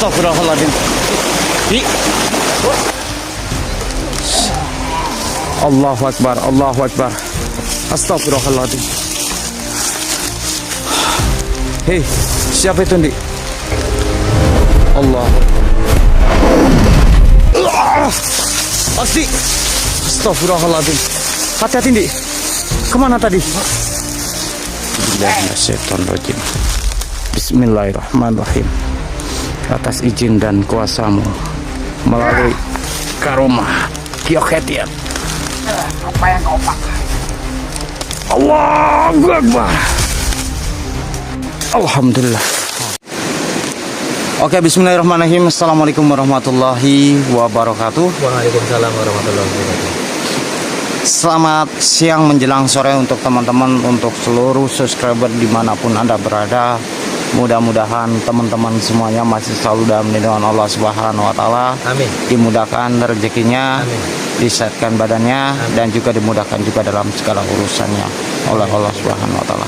Astagfirullahaladzim. Di. Allahu Akbar, Allahu Akbar. Astagfirullahaladzim. Hei, siapa itu, Di? Allah. Asti. Astagfirullahaladzim. Hati-hati, Di. Kemana tadi? Bismillahirrahmanirrahim. Bismillahirrahmanirrahim. Atas izin dan kuasamu, melalui karomah Kioketian, apa yang kau pakai? Allahu Akbar. Alhamdulillah. Oke, bismillahirrahmanirrahim. Assalamualaikum warahmatullahi wabarakatuh. Waalaikumsalam warahmatullahi wabarakatuh. Selamat siang menjelang sore untuk teman-teman, untuk seluruh subscriber dimanapun Anda berada. Mudah-mudahan teman-teman semuanya masih selalu dalam lindungan Allah Subhanahu wa Ta'ala. Amin. Dimudahkan rezekinya, Amin. disehatkan badannya, Amin. dan juga dimudahkan juga dalam segala urusannya oleh Allah Subhanahu wa Ta'ala.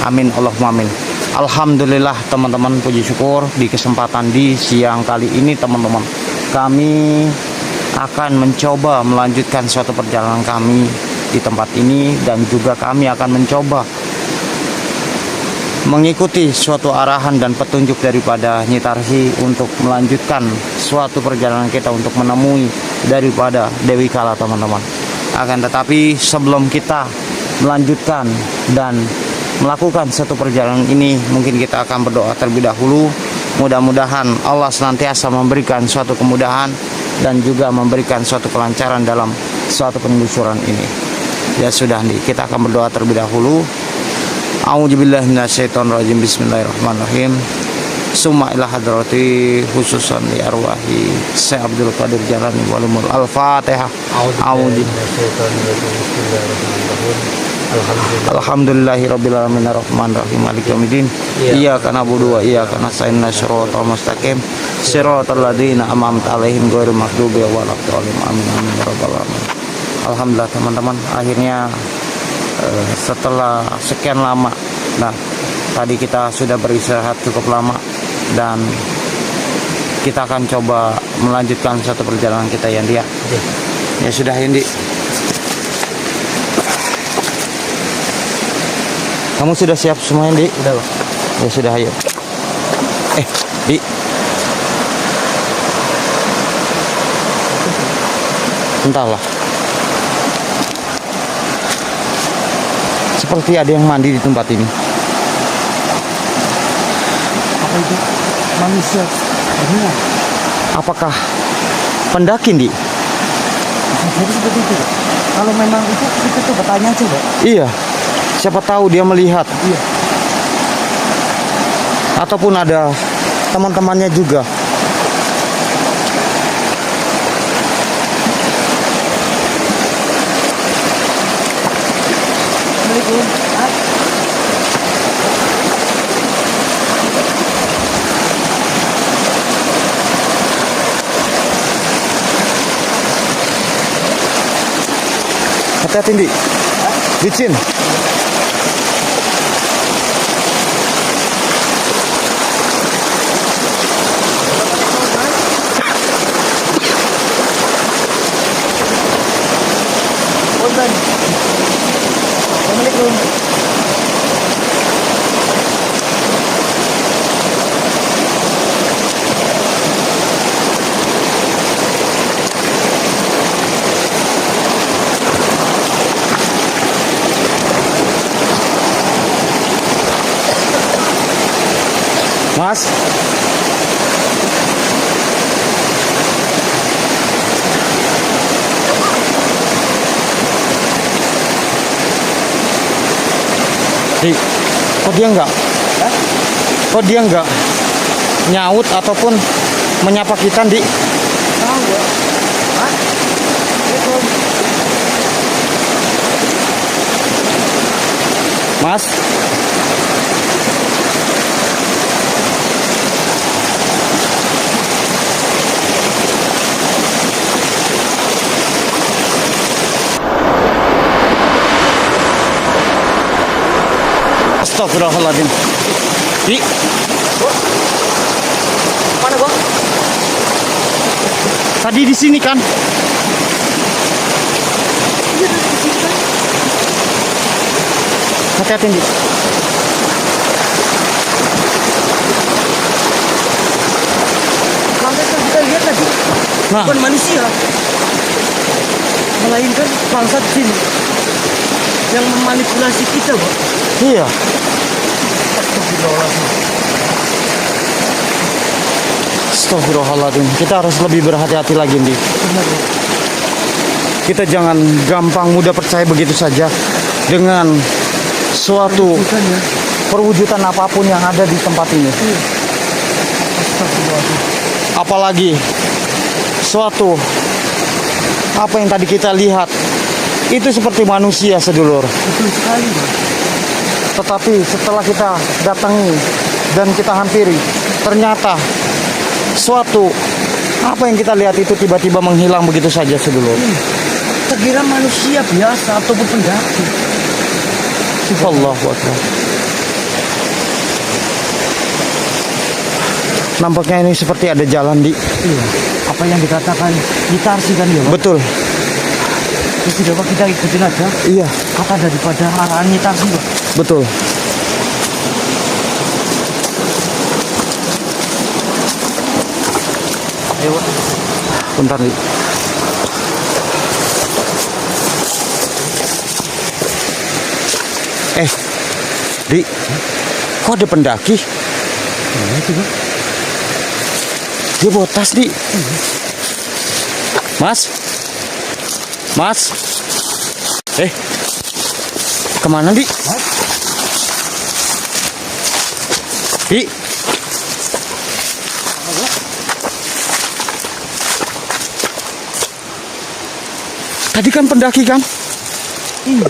Amin, Allahumma amin. Alhamdulillah teman-teman, puji syukur di kesempatan di siang kali ini teman-teman, kami akan mencoba melanjutkan suatu perjalanan kami di tempat ini, dan juga kami akan mencoba mengikuti suatu arahan dan petunjuk daripada Nyi Tarsi untuk melanjutkan suatu perjalanan kita untuk menemui daripada Dewi Kala teman-teman. Akan tetapi sebelum kita melanjutkan dan melakukan satu perjalanan ini, mungkin kita akan berdoa terlebih dahulu. Mudah-mudahan Allah senantiasa memberikan suatu kemudahan dan juga memberikan suatu kelancaran dalam suatu penelusuran ini. Ya sudah nih, kita akan berdoa terlebih dahulu. A'udzubillahi minasyaitonirrajim. Bismillahirrahmanirrahim. Summa ila hadrati khususan li arwahi Syekh Abdul Qadir Jalani walumul. Al-Fatihah. Alhamdulillahi rabbil alamin arrahmanir rahim maliki yaumiddin. Iyyaka na'budu wa iyyaka nasta'in shiratal mustaqim shiratal ladzina an'amta 'alaihim ghairil maghdubi waladdallin. Amin amin ya rabbal alamin. Alhamdulillah teman-teman, akhirnya setelah sekian lama, nah tadi kita sudah beristirahat cukup lama, dan kita akan coba melanjutkan satu perjalanan kita ya, Andi ya. Ya sudah Andi. Kamu sudah siap semuanya, Di? Udah, Pak. Ya sudah, ayo. Di. Entahlah. Seperti ada yang mandi di tempat ini. Apa itu? Manusia. Benar. Apakah pendaki, Di? Jadi seperti itu. Kalau memang itu, kita tuh bertanya aja, Pak. Iya. Siapa tahu dia melihat. Iya. Ataupun ada teman-temannya juga. Assalamualaikum. Hati-hati, Di. Licin. Assalamualaikum. Mas. Di, kok dia enggak? Kok dia enggak nyaut ataupun menyapa kita, Di? Tahu ya? Assalamualaikum. Mas. Astagfirullahaladzim. Di. Mana Bang? Tadi di sini kan? Iya tadi di sini kan. Hati-hati Di. Lantas kan kita lihat tadi. Nah. Bukan manusia. Melainkan bangsa jin yang memanipulasi kita, Bang. Iya. Astagfirullahaladzim. Kita harus lebih berhati-hati lagi, Di. Benar, Bang. Kita jangan gampang mudah percaya begitu saja dengan suatu Bukan ya. perwujudan apapun yang ada di tempat ini. Astagfirullahaladzim. Apalagi suatu apa yang tadi kita lihat itu seperti manusia, sedulur. Betul sekali, Bang. Tetapi setelah kita datangi dan kita hampiri, ternyata suatu apa yang kita lihat itu tiba-tiba menghilang begitu saja, sedulur. Kita kira manusia biasa ataupun pendaki. Allahu Akbar. Nampaknya ini seperti ada jalan, Di. Iya. Apa yang dikatakan Nitarsi kan ya, Bang? Betul. Ya sudah, Bang, kita ikutin aja Iya, kata daripada arahan Nitarsi, Bang. betul. Ayo, Bang. Bentar, Di. Di, kok ada pendaki? Nah, itu, Bang. Dia bawa tas, Di. Mas? Mas? Kemana, Di? Mas? Di? Tadi kan pendaki kan? Iya.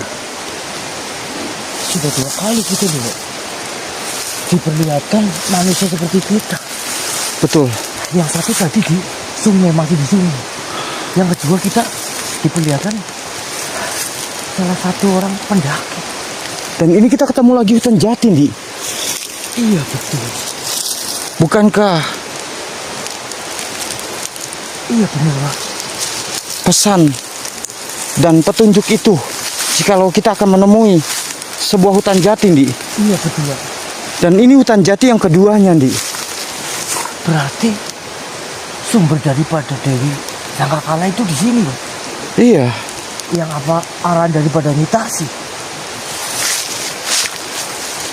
Sudah 2 kali kita lihat diperlihatkan manusia seperti kita. Betul. Yang satu tadi di sungai, masih di sungai. Yang kedua kita diperlihatkan salah satu orang pendaki. Dan ini kita ketemu lagi hutan jati, Di. Iya, betul. Bukankah Iya, benar, Bang. pesan dan petunjuk itu jikalau kita akan menemui sebuah hutan jati, Di? Iya, betul, Bang. Dan ini hutan jati yang keduanya, Di. Berarti sumber daripada Dewi Sangkakala itu di sini, Bang. Iya. Yang apa arahan daripada Nitasi?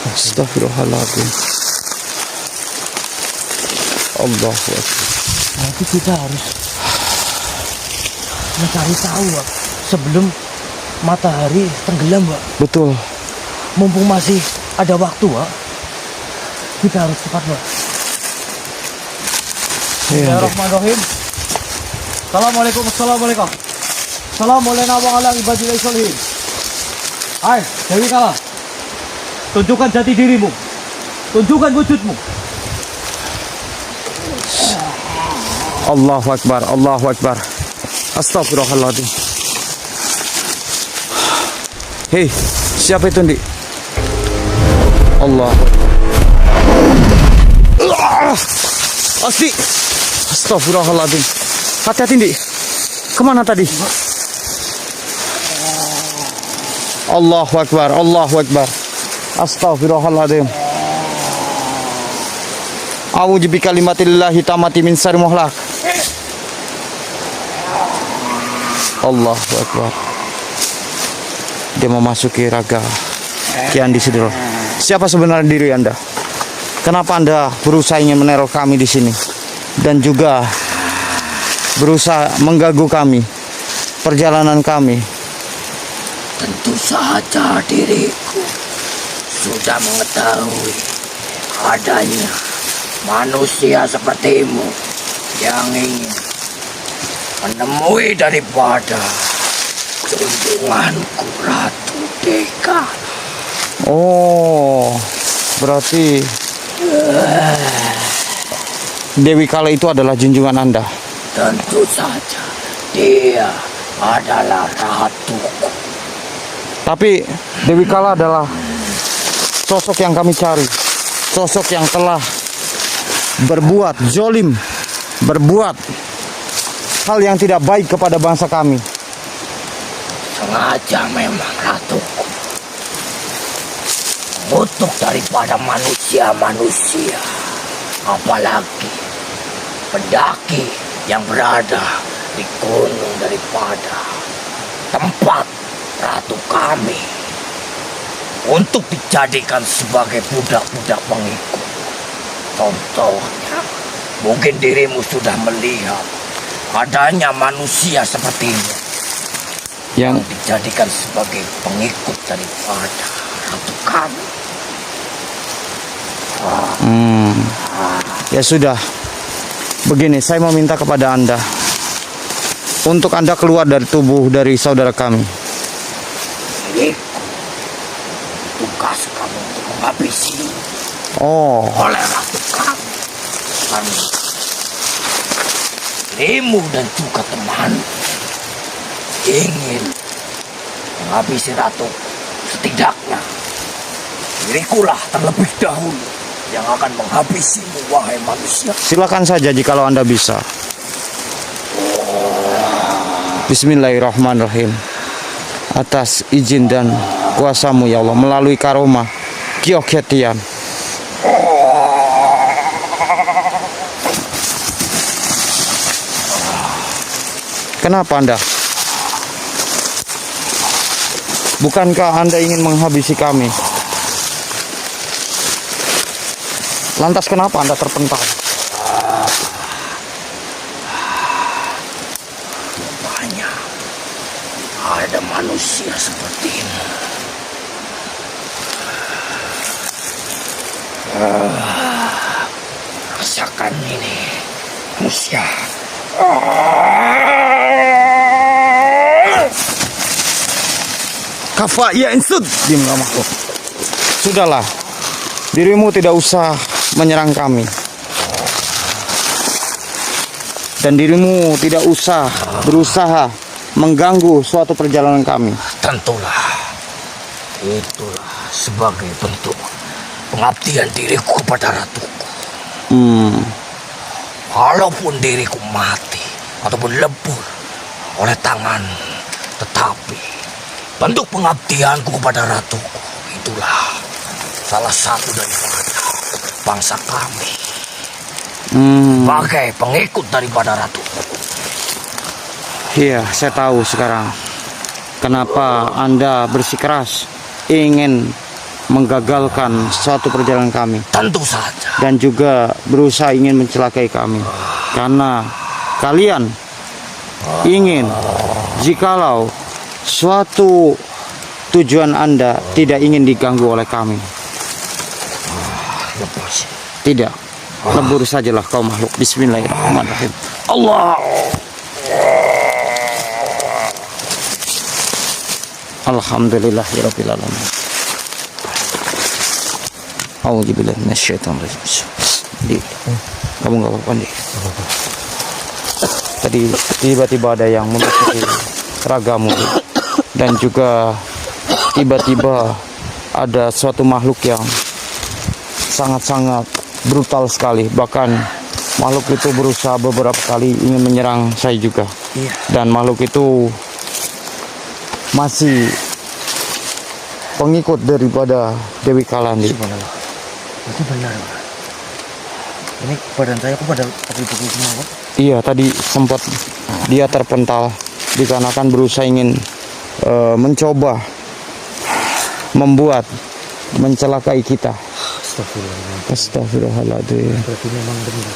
Astagfirullahaladzim. Allahu Akbar. Nanti kita harus mencari tahu, Bang, sebelum matahari tenggelam, Bang. Betul. Mumpung masih ada waktu, Bang, kita harus cepat, Bang. Iya, Di. Bismillahirrahmanirrahim. Assalamualaikum. Assalamualaikum warahmatullahi wabarakatuh. Hai, Dewi Kala. Tunjukkan jati dirimu. Tunjukkan wujudmu. Allahu Akbar. Allahu Akbar. Astagfirullahaladzim. Hei, siapa itu, Di? Allah. Asti. Astagfirullahaladzim. Hati-hati, Di. Kemana tadi? Allahu Akbar. Allahu Akbar. Astagfirullahaladzim. A'udzu bikalimatillahi tamati min syarri muhlak. Allahu Akbar. Dia memasuki raga Ki Andi Sidro. Siapa sebenarnya diri Anda? Kenapa Anda berusaha ingin meneror kami di sini dan juga berusaha mengganggu kami, perjalanan kami? Tentu saja diriku sudah mengetahui adanya manusia sepertimu yang ingin menemui daripada junjunganku Ratu Deka. Oh, berarti Dewi Kala itu adalah junjungan Anda. Tentu saja dia adalah ratuku. Tapi Dewi Kala adalah sosok yang kami cari, sosok yang telah berbuat zolim, berbuat hal yang tidak baik kepada bangsa kami. Sengaja memang ratuku. Mengutuk daripada manusia-manusia. Apalagi pendaki yang berada di gunung daripada tempat ratu kami. Untuk dijadikan sebagai budak-budak pengikut. Contohnya, mungkin dirimu sudah melihat adanya manusia seperti ini yang dijadikan sebagai pengikut daripada ratu kami. Ya sudah, begini, saya mau minta kepada Anda untuk Anda keluar dari tubuh dari saudara kami. Diriku, tugas kamu untuk menghabisi oleh ratu kami. Kami, dirimu dan juga teman ingin menghabisi ratu. Setidaknya dirikulah terlebih dahulu yang akan menghabisimu, wahai manusia. Silakan saja jikalau Anda bisa. Bismillahirrahmanirrahim. Atas izin dan kuasa-Mu ya Allah, melalui karomah Kyokhetian. Kenapa Anda? Bukankah Anda ingin menghabisi kami? Lantas kenapa Anda terpental? Rupanya ada manusia seperti ini. Rasakan ini, manusia. Kafa ya insud. Diam kamu. Sudahlah, dirimu tidak usah menyerang kami. Dan dirimu tidak usah berusaha mengganggu suatu perjalanan kami. Tentulah, itulah sebagai bentuk pengabdian diriku kepada ratuku. Walaupun diriku mati ataupun lebur oleh tangan, tetapi bentuk pengabdianku kepada ratuku itulah salah satu daripada bangsa kami. Sebagai pengikut daripada ratu. Iya, saya tahu sekarang kenapa Anda bersikeras ingin menggagalkan suatu perjalanan kami. Tentu saja. Dan juga berusaha ingin mencelakai kami. Karena kalian ingin jikalau suatu tujuan Anda tidak ingin diganggu oleh kami. Lepas. Tidak. Lebur sajalah kau makhluk. Bismillahirrahmanirrahim. Allah. Alhamdulillahirabbil alamin. Auzubillahi minasyaitonir rajim. Di, kamu enggak apa-apa, Di. Tadi tiba-tiba ada yang memasuki seragamu dan juga tiba-tiba ada suatu makhluk yang sangat-sangat brutal sekali. Bahkan makhluk itu berusaha beberapa kali ingin menyerang saya juga. Dan makhluk itu masih pengikut daripada Dewi Kalandi. Itu benar, Pak. Ini badan saya kok pada pukul semua, Pak. Iya, tadi sempat dia terpental dikarenakan berusaha ingin mencoba membuat mencelakai kita. Astagfirullahaladzim. Berarti memang benar.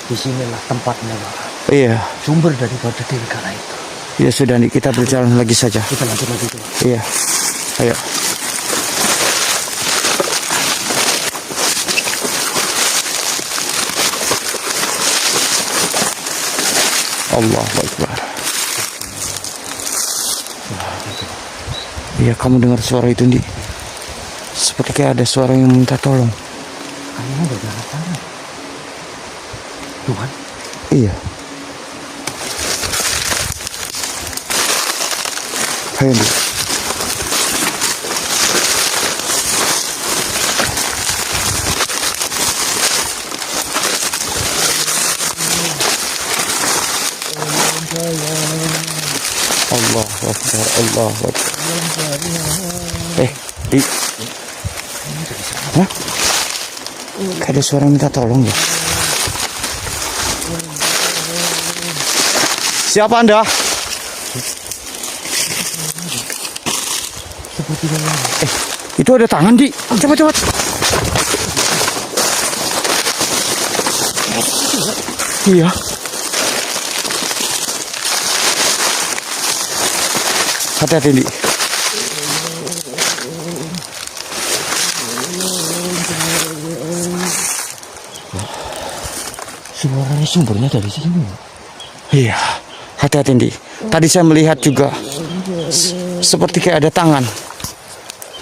Di sinilah tempatnya, Pak. Iya. Sumber daripada Dewi Kala itu. Ya sudah, Dik, kita berjalan lagi saja. Kita lanjut lagi, Pak. Iya. Ayo. Allahu Akbar. Iya, kamu dengar suara itu, Di? Seperti kayak ada suara yang minta tolong. Kayaknya udah jalan sana. Tuhan. Iya. Ayo, Di. Akbar, Allah Akbar. Di. Hah? Kayak ada suara minta tolong ya. Siapa Anda? Seperti yang Itu ada tangan, Di. Cepat, cepat. Iya. Hati-hati, Di. suaranya sumbernya dari sini. Iya. Hati-hati, Di. Tadi saya melihat juga seperti kayak ada tangan.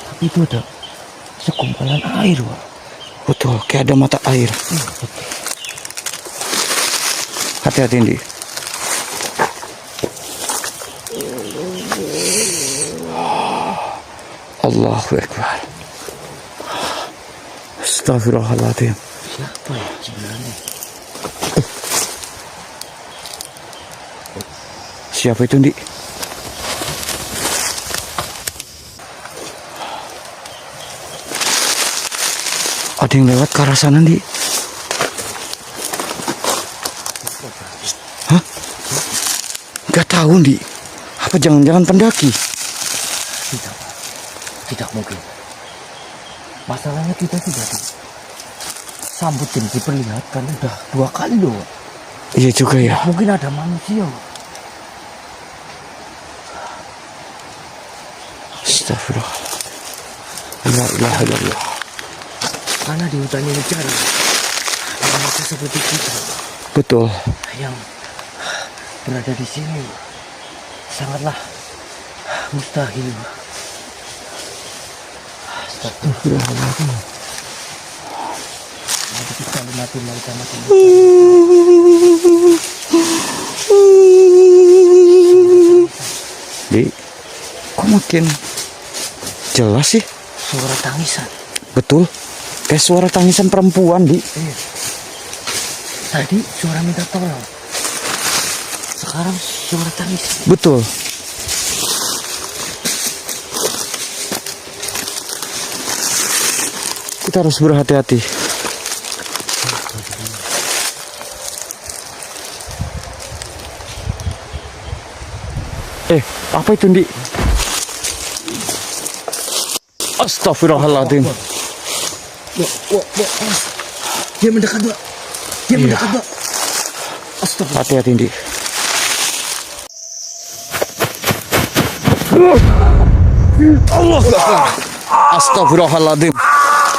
Tapi itu ada segumpalan air, Pak. Betul, kayak ada mata air. Hati-hati, Di. Allahu Akbar. Astagfirullahaladzim. Siapa ya sebenarnya? Siapa itu, Di? Ada yang lewat ke arah sana, Di. Hah? Gak tahu, Di. Apa jangan-jangan pendaki? Tidak, Pak. Tidak mungkin. Masalahnya kita sudah disambut dan diperlihatkan udah 2 kali loh. Iya juga ya. Mungkin ada manusia. Astagfirullah. La ilaha illallah. Karena di hutan ini jarang manusia seperti kita Betul. yang berada di sini sangatlah mustahil. Astagfirullahaladzim. Nanti kita mati sama teman. Di, kok makin jelas sih? Suara tangisan. Betul. Kayak suara tangisan perempuan, Di. Tadi suara minta tolong. Sekarang suara tangis. Betul. Kita harus berhati-hati. Apa itu, Di? Astagfirullahaladzim. Dia mendekat, Pak. Dia mendekat, Pak. Astagfirullah. Hati-hati, Di. Allah. Astagfirullahaladzim.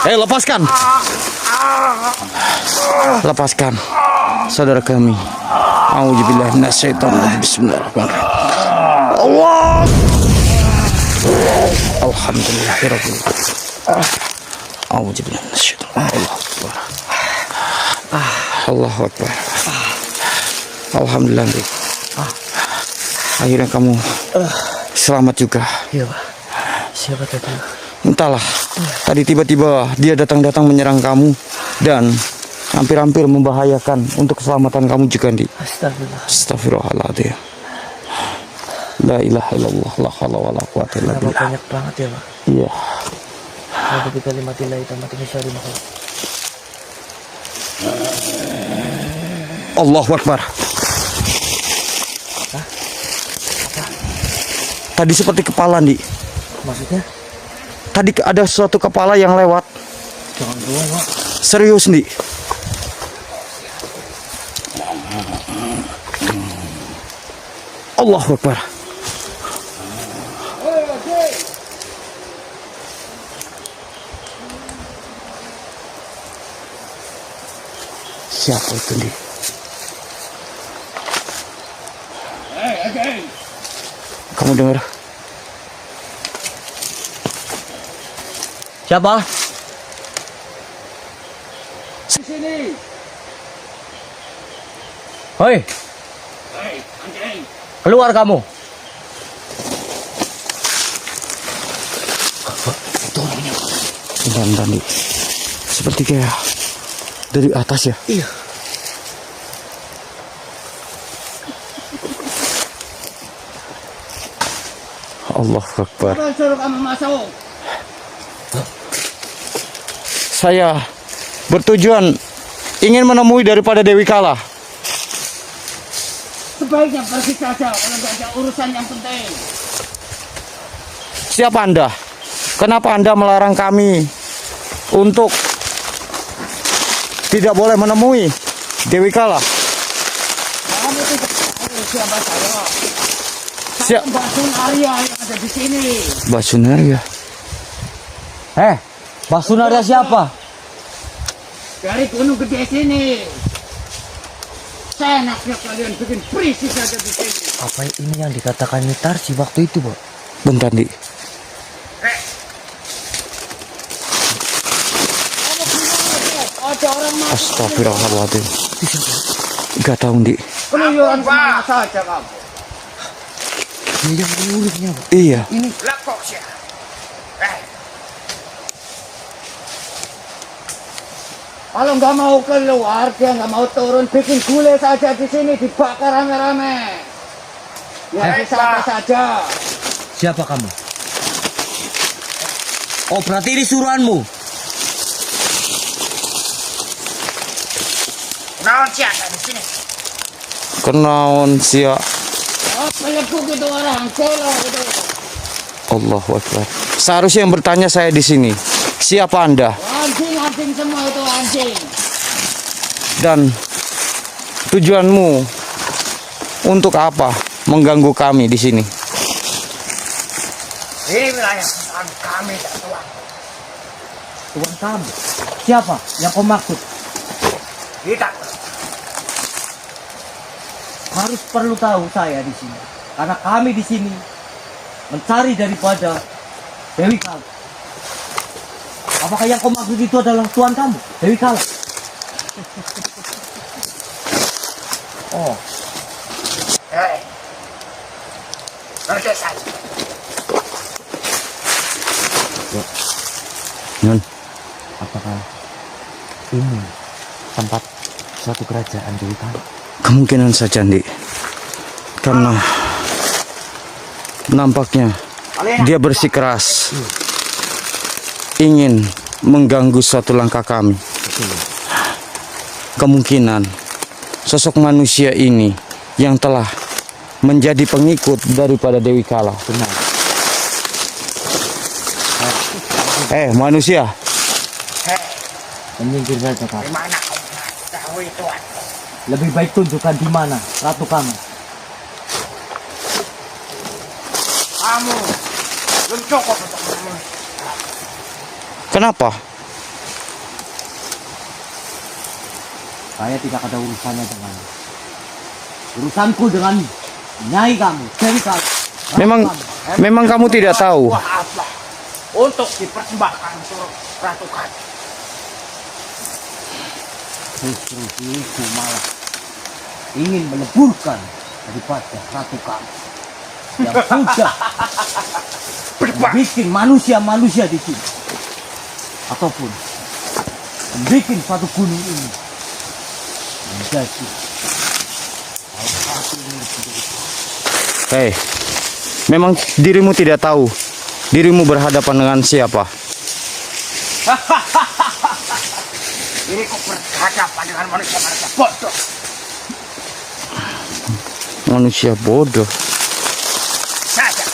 Lepaskan. Lepaskan saudara kami. Auzubillahi minasyaitonir. Bismillahirrahmanirrahim. Allah. Alhamdulillahirabbil alamin. Auzubillahi minasyaitonir. Allahu Akbar. Alhamdulillah, Di. Akhirnya kamu selamat juga. Iya, Pak. Siapa tadi? Entahlah. Tadi tiba-tiba dia datang-datang menyerang kamu dan hampir-hampir membahayakan untuk keselamatan kamu juga, Di. Astagfirullah. Astagfirullahaladzim. La ilaha illallah, la haula wala quwata illa Kenapa billah. banyak banget ya, Pak? Iya. Kalau kita limatillahi tamati misyari makhluk. Allahu Akbar. Tadi seperti kepala, Di. Maksudnya? Tadi ada suatu kepala yang lewat. Jangan bohong, Pak. Serius, Di. Allahu Akbar. Siapa itu, Di? Kamu dengar? Siapa? Sini. Hoi, keluar kamu. Itu orangnya. Bentar, Di. Seperti kayak dari atas ya. Iya. Allah Akbar. Siapa yang suruh kamu masuk? Saya bertujuan ingin menemui daripada Dewi Kala. Sebaiknya pergi saja kalau nggak ada urusan yang penting. Siapa Anda? Kenapa Anda melarang kami untuk tidak boleh menemui Dewi Kala? Kamu tidak tahu siapa saya. Siap. Mbak Sun Arya yang ada di sini. Basunaria. Mbak Sunaria siapa? Dari Gunung Gede sini. Seenaknya kalian bikin berisik saja di sini. Apa ini yang dikatakan Mitarsi waktu itu, Pak? Bentar, Di. Kamu gimana? Ada orang masuk. Astagfirullahaladzim. Gak tahu, Di. Keluyuran kemana saja kamu? Ini yang menurutnya, Pak. Iya. Ini Lah kok sih? Kalau nggak mau keluar, dia nggak mau turun, bikin gulai saja di sini, dibakar rame-rame. Ya bisa saja. siapa kamu? Oh, berarti ini suruhanmu. Naon siapa di sini? Kenaon sia. Oh, pelekuk itu orang, celok itu. Allahu Akbar. Seharusnya yang bertanya saya di sini. Siapa Anda? Anjing semua itu anjing. Dan tujuanmu untuk apa mengganggu kami di sini? Ini wilayah kami, Tuan. Tuan kamu. Siapa yang kau maksud? Kita. Harus perlu tahu saya di sini. Karena kami di sini mencari daripada Dewi Kala. Apakah yang kau maksud itu adalah Tuan kamu, Dewi Kala? Oh, Hei. Ngerti saja. Nun, apakah ini tempat suatu kerajaan Dewi Kala? kemungkinan saja, Di. Karena nampaknya dia bersikeras ingin mengganggu suatu langkah kami. Kemungkinan sosok manusia ini yang telah menjadi pengikut daripada Dewi Kala. Benar. Manusia, Hei, Menyingkir saja, Kak. di mana kau mengetahui Tuan? Lebih baik tunjukkan di mana ratu kamu. Kamu belum cukup untuk menemui. kenapa? Saya tidak ada urusannya dengan urusanku dengan nyai kamu, Dewi Kala. Memang kamu tidak tahu. Wah, apa? Untuk dipersembahkan untuk Ratu Kami. Justru itu malah ingin meleburkan daripada ratu kamu yang sudah bikin manusia-manusia di sini, ataupun membuat suatu gunung ini menjadi salah satu Memang dirimu tidak tahu dirimu berhadapan dengan siapa? Ini kok berhadapan dengan manusia-manusia bodoh. Manusia bodoh. Saja.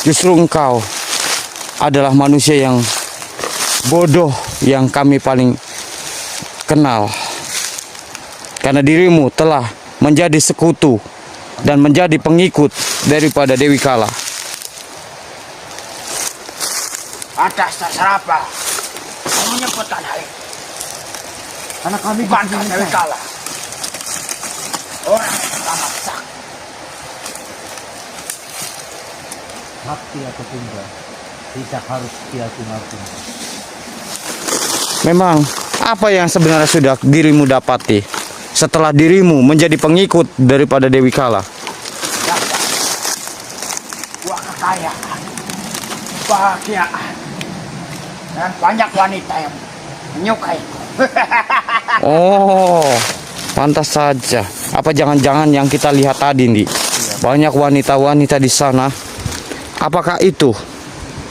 Justru engkau adalah manusia yang bodoh yang kami paling kenal. Karena dirimu telah menjadi sekutu dan menjadi pengikut daripada Dewi Kala. Atas dasar apa? Kamu menyebutkan hal itu. karena kami Bukankah Dewi Kala orang yang sangat sakti? sakti atau tunggal tidak harus dia tunggal-tunggal. Memang apa yang sebenarnya sudah dirimu dapati setelah dirimu menjadi pengikut daripada Dewi Kala? Dapat buah kekayaan, kebahagiaan, dan banyak wanita yang menyukaiku. Oh, pantas saja. Apa jangan-jangan yang kita lihat tadi, Ndi? Banyak wanita-wanita di sana. Apakah itu?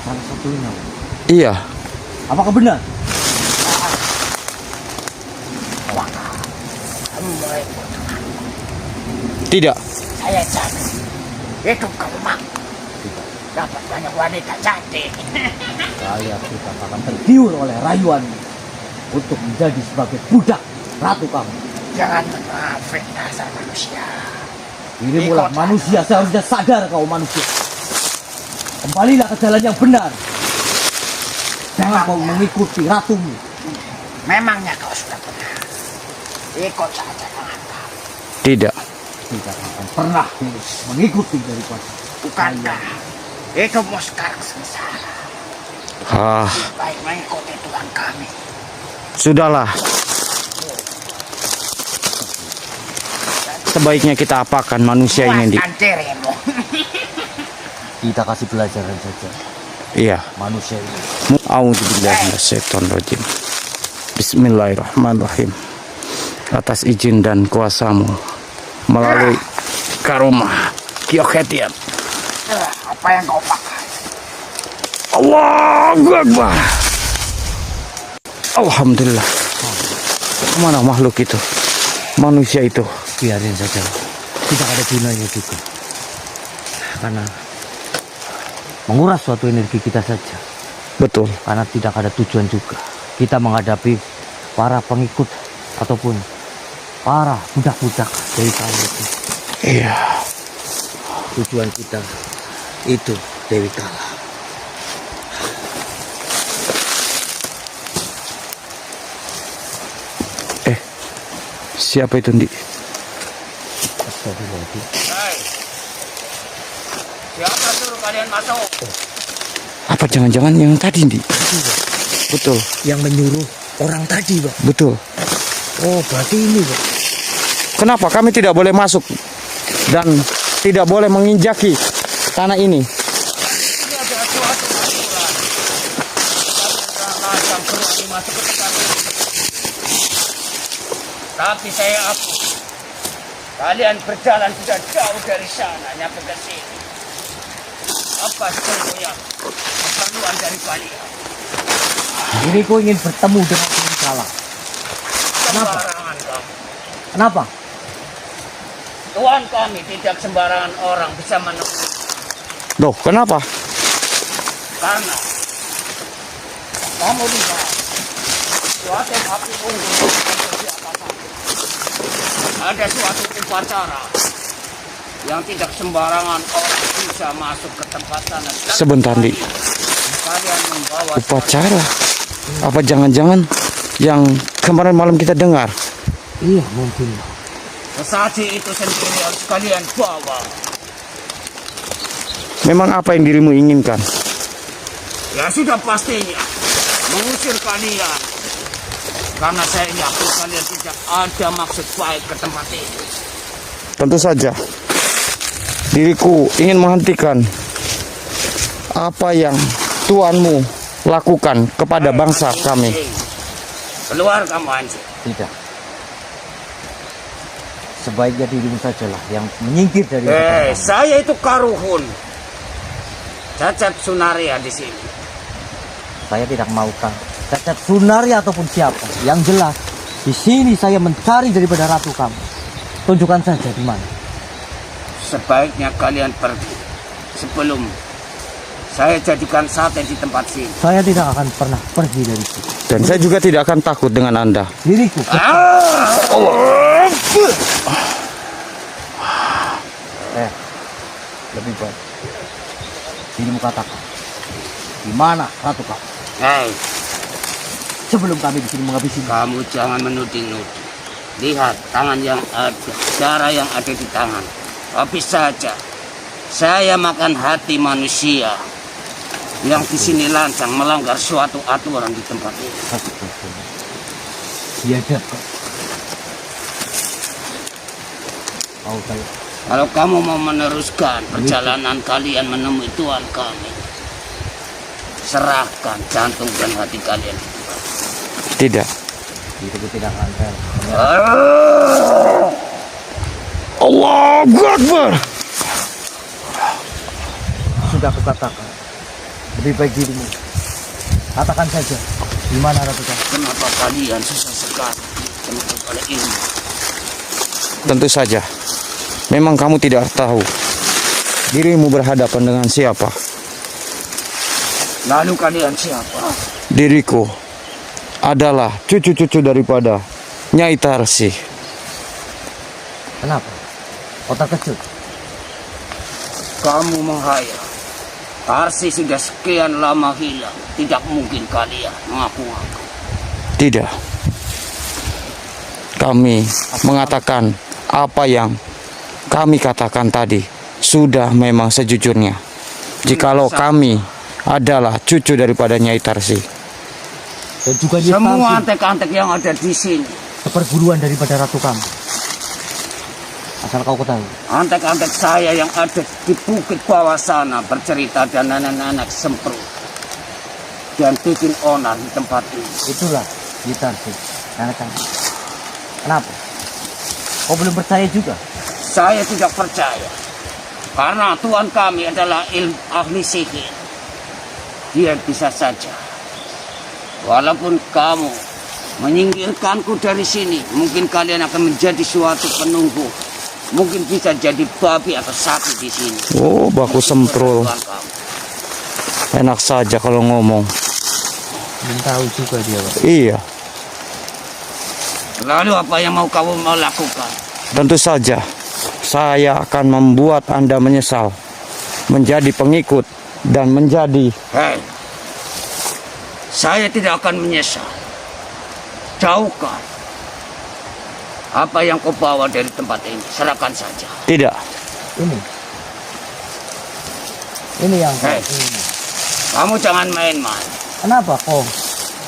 Salah satunya. Iya. Apakah benar? Kamu mulai Tidak. saya jadi. Itu kamu mak. Dapat banyak wanita cantik. Saya kita akan tergiur oleh rayuan untuk menjadi sebagai budak ratu kamu. Jangan menafik dasar manusia. Dirimulah manusia, seharusnya sadar kau manusia. Kembalilah ke jalan yang benar. Jangan kau mengikuti ratumu. Memangnya kau sudah benar. Ikut saja dengan kau. Tidak. Tidak akan pernah mengikuti daripada Bukankah hidupmu sekarang sengsara? Ah, Baik mengikuti Tuhan kami. sudahlah. Sebaiknya kita apakan manusia ini, Di? Puaskan dirimu. kita kasih pelajaran saja Iya. manusia ini. A'udzubillahi minasyaitonirrajim. Bismillahirrahmanirrahim. Atas izin dan kuasamu melalui karomah Kioketian. Apa yang kau pakai? Allahu Akbar. Alhamdulillah. Kemana makhluk itu? Manusia itu. Biarin saja. Tidak ada gunanya juga. Karena menguras suatu energi kita saja. Betul. Karena tidak ada tujuan juga. Kita menghadapi para pengikut ataupun para budak-budak dari kami itu. Iya. Tujuan kita itu Dewi Kala. Siapa itu, Ndi? Astagfirullahaladzim. Hei, siapa suruh kalian masuk? Apa jangan-jangan yang tadi, Ndi? Betul. Yang menyuruh orang tadi, Pak. Betul. Oh, berarti ini, Pak. Kenapa kami tidak boleh masuk dan tidak boleh menginjaki tanah ini? Ini ada suatu aturan. Kalian yang berani masuk ke tempat ini. Tapi saya aku. Kalian berjalan sudah jauh dari sana, nyampe ke sini. Apa sebetulnya keperluan dari kalian? Diriku ingin bertemu dengan Dewi Kala. Sembarangan kamu. Kenapa? Tuhan kami tidak sembarangan orang bisa menemui. Loh, kenapa? Karena kamu lihat suatu api unggun di atas sana. Ada suatu upacara yang tidak sembarangan orang bisa masuk ke tempat sana. Sebentar, Di. Kalian membawa Upacara? Apa jangan-jangan yang kemarin malam kita dengar? Iya, mungkin. sesaji itu sendiri harus kalian bawa. Memang apa yang dirimu inginkan? Ya sudah pastinya mengusir kalian. Karena saya yakin kalian tidak ada maksud baik ke tempat ini. Tentu saja. Diriku ingin menghentikan apa yang Tuanmu lakukan kepada bangsa kami. Keluar kamu anjing. Tidak. Sebaiknya dirimu sajalah yang menyingkir dari Saya itu Karuhun. Cacat Sunaria di sini. Saya tidak mau tahu Cacat Sunaria ataupun siapa. Yang jelas di sini saya mencari daripada ratu kamu. Tunjukkan saja di mana. Sebaiknya kalian pergi sebelum saya jadikan sate di tempat sini. Saya tidak akan pernah pergi dari sini. Dan saya juga tidak akan takut dengan Anda. Diriku. Lebih baik dirimu katakan di mana ratu kamu Hei, sebelum kami di sini menghabisi. kamu jangan menuding-nuding. Lihat tangan yang ada, darah yang ada di tangan. Habis saja saya makan hati manusia yang di sini lancang melanggar suatu aturan di tempat ini. Biadab kok. Mau saya Kalau kamu mau meneruskan perjalanan kalian menemui Tuhan kami, serahkan jantung dan hati kalian. Tidak. diriku tidak akan rela. Allahu Akbar. sudah aku katakan. Lebih baik dirimu. Katakan saja, di mana Ratukan? Kenapa kalian susah sekali menuntut oleh ilmu? Tentu saja. Memang kamu tidak tahu dirimu berhadapan dengan siapa. Lalu kalian siapa? Diriku adalah cucu-cucu daripada Nyai Tarsi. Kenapa? Otak kecil. Kamu menghayal. Tarsi sudah sekian lama hilang. Tidak mungkin kalian mengaku-ngaku. Tidak. Kami mengatakan apa yang kami katakan tadi sudah memang sejujurnya. Jikalau kami adalah cucu daripada Nyai Tarsi. Dan juga dia Semua tahu antek-antek yang ada di sini, keperguruan daripada Ratu kamu. Asal kau ketahui. antek-antek saya yang ada di bukit bawah sana bercerita dan anak-anak semprot dan bikin onar di tempat ini. Itulah gitar sih. Kenapa? Kau belum percaya juga? Saya tidak percaya karena Tuhan kami adalah ahli sihir. Dia bisa saja, walaupun kamu menyingkirkanku dari sini, mungkin kalian akan menjadi suatu penunggu. Mungkin bisa jadi babi atau sapi di sini. Oh, baku semprol. Tuhan kamu. Enak saja kalau ngomong. Belum tahu juga dia, Pak. Iya, Lalu apa yang mau kamu lakukan? tentu saja saya akan membuat Anda menyesal menjadi pengikut dan menjadi. Hei, saya tidak akan menyesal. Jauhkan apa yang kau bawa dari tempat ini. Serahkan saja. Tidak. Ini yang Hei, kamu jangan main-main. Kenapa kok?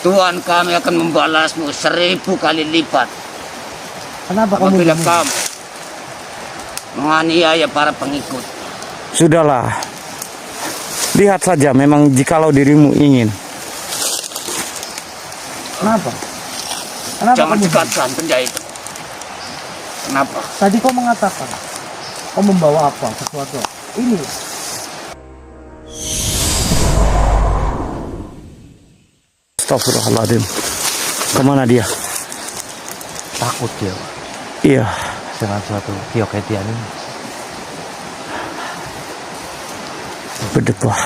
Tuhan kami akan membalasmu 1000 kali lipat Kenapa kamu apabila begini? kamu menganiaya para pengikut. Sudahlah. Lihat saja memang jikalau dirimu ingin. Kenapa? Kenapa Jangan kamu begini? dekatkan benda itu. Kenapa? Tadi kau mengatakan kau membawa apa? Sesuatu. Ini. Astagfirullahaladzim. Kemana dia? Takut dia, Pak, Iya. dengan suatu kioketian ini. Berdebah.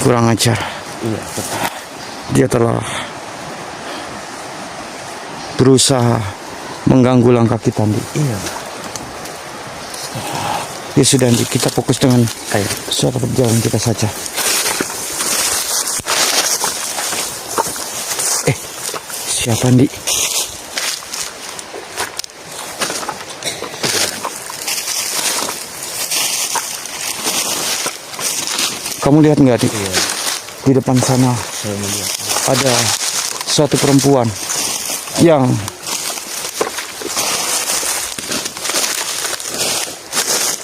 Kurang ajar. Iya, betul. Dia telah berusaha mengganggu langkah kita, Andi. Iya. Ya sudah, Andi. Kita fokus dengan suatu perjalanan kita saja. Siapa, Andi? Kamu lihat nggak, Andi? Iya, Di depan sana saya melihat. ada suatu perempuan yang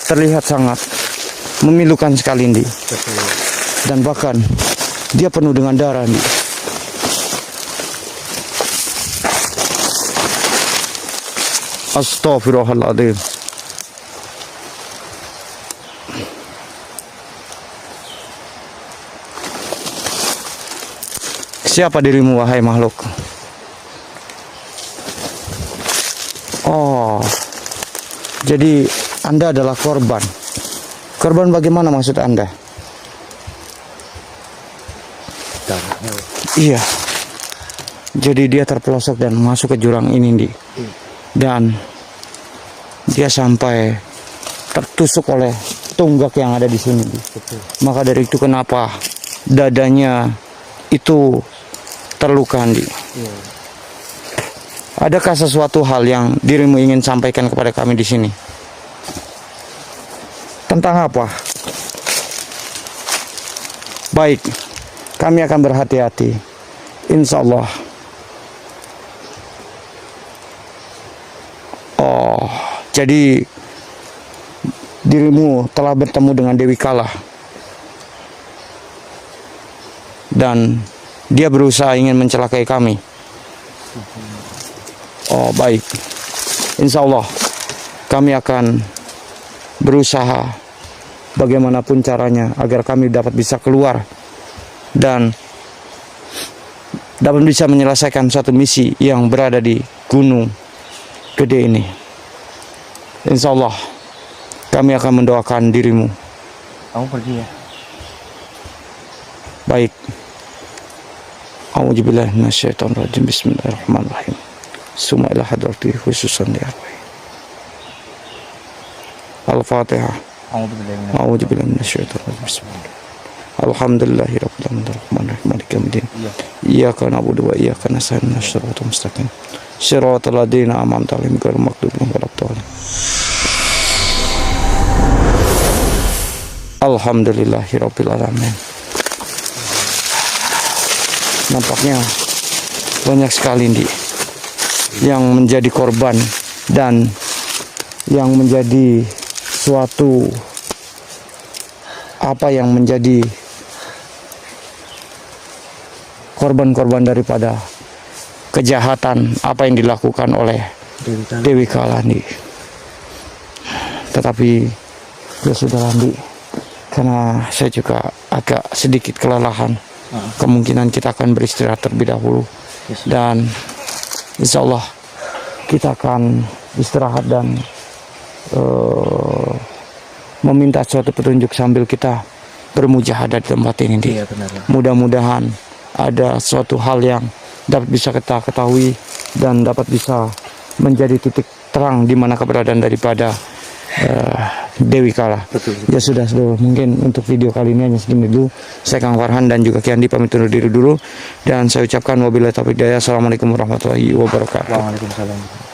terlihat sangat memilukan sekali, Andi. Betul. Dan bahkan dia penuh dengan darah, Andi. Astagfirullahaladzim. Siapa dirimu, wahai makhluk? Oh, jadi Anda adalah korban. Korban bagaimana maksud Anda? Darahnya. Iya. Jadi dia terpelosok dan masuk ke jurang ini, Di. Dan dia sampai tertusuk oleh tonggak yang ada di sini, Di. Betul. Maka dari itu kenapa dadanya itu terluka, Di. Iya. Adakah sesuatu hal yang dirimu ingin sampaikan kepada kami di sini? Tentang apa? Baik, kami akan berhati-hati. Insya Allah. Oh, jadi dirimu telah bertemu dengan Dewi Kala. Dan dia berusaha ingin mencelakai kami. Oh, baik. Insya Allah kami akan berusaha bagaimanapun caranya agar kami dapat bisa keluar dan dapat bisa menyelesaikan satu misi yang berada di Gunung Gede ini. Insya Allah kami akan mendoakan dirimu. Kamu pergi ya. Baik. A'udzubillahi minasyaitonirrajim. Bismillahirrahmanirrahim. Summa ila hadrati khususan di arwah. Al-Fatihah. A'udzubillahi minasyaitonirrajim. Bismillah. Alhamdulillahirabbil alamin arrahmanirrahim maliki yaumiddin. Iyyaka na'budu wa iyyaka nasta'in ihdinas siratal mustaqim. Shiratal ladzina an'amta 'alaihim ghairil maghdubi 'alaihim waladdallin. Alhamdulillahirabbil alamin. Nampaknya banyak sekali yang menjadi korban dan yang menjadi suatu yang menjadi korban-korban daripada kejahatan apa yang dilakukan oleh Dewi Kala Ndi. Tetapi ya sudah Ndi, karena saya juga agak sedikit kelelahan. Kemungkinan kita akan beristirahat terlebih dahulu dan insya Allah kita akan istirahat dan meminta suatu petunjuk sambil kita bermujahadah di tempat ini. Iya, benar. Mudah-mudahan ada suatu hal yang dapat bisa kita ketahui dan dapat bisa menjadi titik terang di mana keberadaan daripada Dewi Kala. Betul. Ya sudah, mungkin untuk video kali ini hanya segini dulu. Saya Kang Farhan dan juga Ki Andi pamit undur diri dulu dan saya ucapkan wabillahi taufiq hidayah. Assalamualaikum warahmatullahi wabarakatuh. Waalaikumsalam.